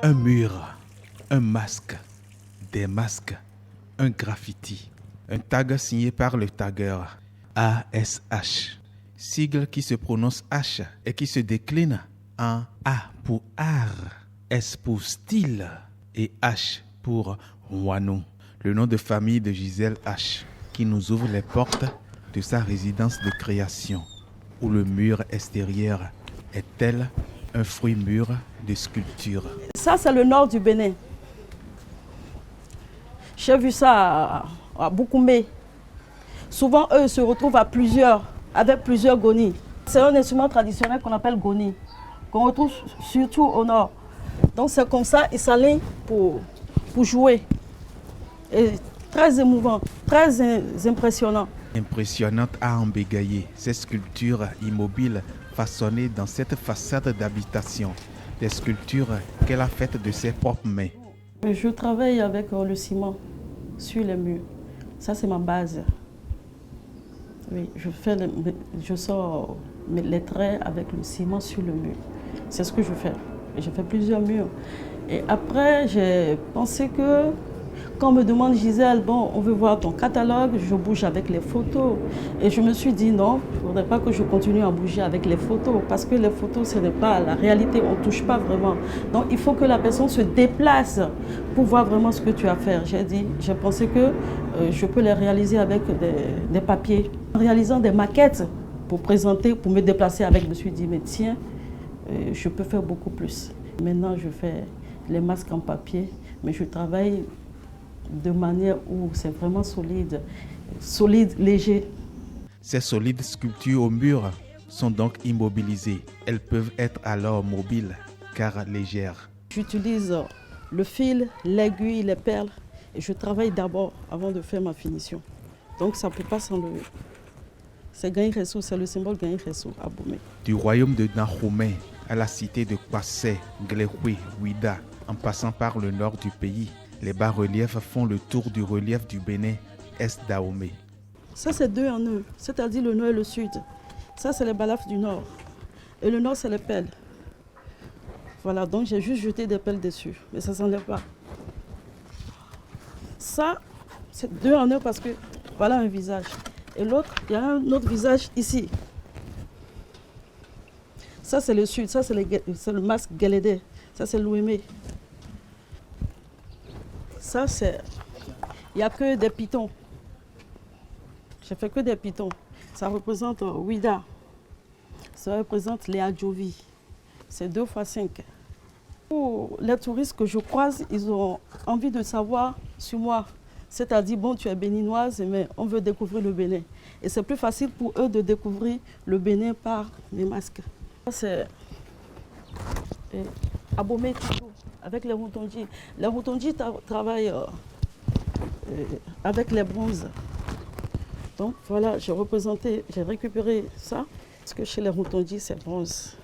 Un mur, un masque, des masques, un graffiti, un tag signé par le tagueur ASH, sigle qui se prononce H et qui se décline en A pour art, S pour style et H pour Wano, le nom de famille de Gisèle H, qui nous ouvre les portes de sa résidence de création, où le mur extérieur est tel un fruit mûr de sculpture. Ça, c'est le nord du Bénin. J'ai vu ça à Boukoumé. Souvent, eux se retrouvent à plusieurs, avec plusieurs gonis. C'est un instrument traditionnel qu'on appelle goni, qu'on retrouve surtout au nord. Donc c'est comme ça, ils s'alignent pour jouer. Et très émouvant, très impressionnant. Impressionnante à en bégayer, ces sculptures immobiles façonnées dans cette façade d'habitation. Des sculptures qu'elle a faites de ses propres mains. Je travaille avec le ciment sur les murs. Ça, c'est ma base. Oui, je sors les traits avec le ciment sur le mur. C'est ce que je fais. J'ai fait plusieurs murs. Et après, j'ai pensé que quand on me demande, Gisèle, bon, on veut voir ton catalogue, je bouge avec les photos. Et je me suis dit non, il ne faudrait pas que je continue à bouger avec les photos, parce que les photos, ce n'est pas la réalité, on ne touche pas vraiment. Donc il faut que la personne se déplace pour voir vraiment ce que tu as à faire. J'ai pensé que je peux les réaliser avec des papiers. En réalisant des maquettes pour présenter, pour me déplacer avec, je me suis dit, mais tiens, je peux faire beaucoup plus. Maintenant, je fais les masques en papier, mais je travaille de manière où c'est vraiment solide, léger. Ces solides sculptures au mur sont donc immobilisées. Elles peuvent être alors mobiles, car légères. J'utilise le fil, l'aiguille, les perles, et je travaille d'abord avant de faire ma finition. Donc ça ne peut pas s'enlever. C'est Gaïresso, c'est le symbole Gaïresso à Boumé. Du royaume de Dahomey à la cité de Kwasé, Gléroué, Ouida, en passant par le nord du pays, les bas-reliefs font le tour du relief du Bénin, Est-Dahomey. Ça, c'est deux en un, c'est-à-dire le nord et le sud. Ça, c'est les balafres du nord. Et le nord, c'est les pelles. Voilà, donc j'ai juste jeté des pelles dessus, mais ça ne s'enlève pas. Ça, c'est deux en un parce que voilà un visage. Et l'autre, il y a un autre visage ici. Ça, c'est le sud, ça, c'est le masque Guélédé. Ça, c'est l'Ouémé. Ça, c'est... Il n'y a que des pitons. J'ai fait que des pitons. Ça représente Ouida. Ça représente les Adjovi. C'est 2 x 5. Pour les touristes que je croise, ils ont envie de savoir sur moi. C'est-à-dire, bon, tu es béninoise, mais on veut découvrir le Bénin. Et c'est plus facile pour eux de découvrir le Bénin par mes masques. C'est Abomey Tutu, avec les Routonji. Les Routonji travaillent avec les bronzes. Donc voilà, j'ai récupéré ça, parce que chez les Routonji, c'est bronze.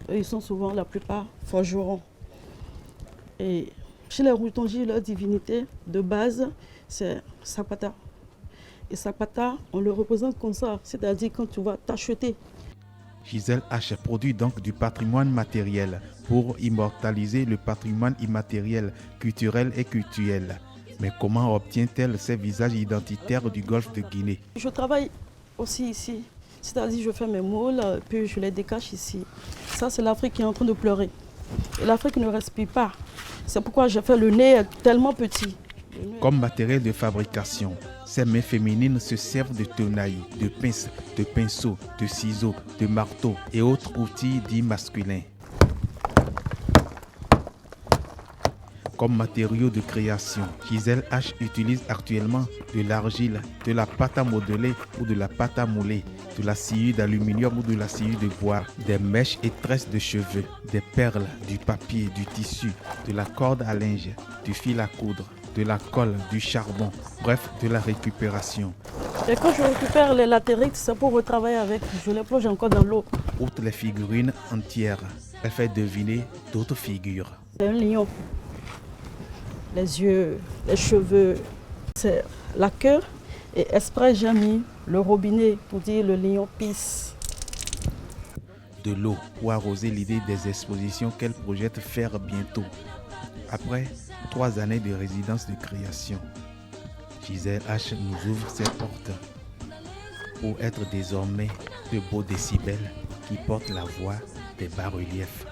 Eux, ils sont souvent, la plupart, forgerons. Et chez les Routonji, leur divinité de base, c'est Sapata. Et Sapata, on le représente comme ça, c'est-à-dire quand tu vas t'acheter. Gisèle H produit donc du patrimoine matériel pour immortaliser le patrimoine immatériel, culturel et cultuel. Mais comment obtient-elle ces visages identitaires du golfe de Guinée? Je travaille aussi ici, c'est-à-dire je fais mes moules, puis je les décache ici. Ça, c'est l'Afrique qui est en train de pleurer. Et l'Afrique ne respire pas. C'est pourquoi j'ai fait le nez tellement petit. Comme matériel de fabrication, ces mains féminines se servent de tenailles, de pinces, de pinceaux, de ciseaux, de marteaux et autres outils dits masculins. Comme matériaux de création, Gisèle H utilise actuellement de l'argile, de la pâte à modeler ou de la pâte à mouler, de la sciure d'aluminium ou de la sciure de bois, des mèches et tresses de cheveux, des perles, du papier, du tissu, de la corde à linge, du fil à coudre, de la colle, du charbon, bref, de la récupération. Et quand je récupère les latérix, c'est pour retravailler avec. Je les plonge encore dans l'eau. Outre les figurines entières, elle fait deviner d'autres figures. C'est un lion. Les yeux, les cheveux, c'est la queue. Et exprès, j'ai mis le robinet pour dire le lion pisse. de l'eau pour arroser l'idée des expositions qu'elle projette faire bientôt. Après 3 années de résidence de création, Gisèle H nous ouvre ses portes pour être désormais de beaux décibels qui portent la voix des bas-reliefs.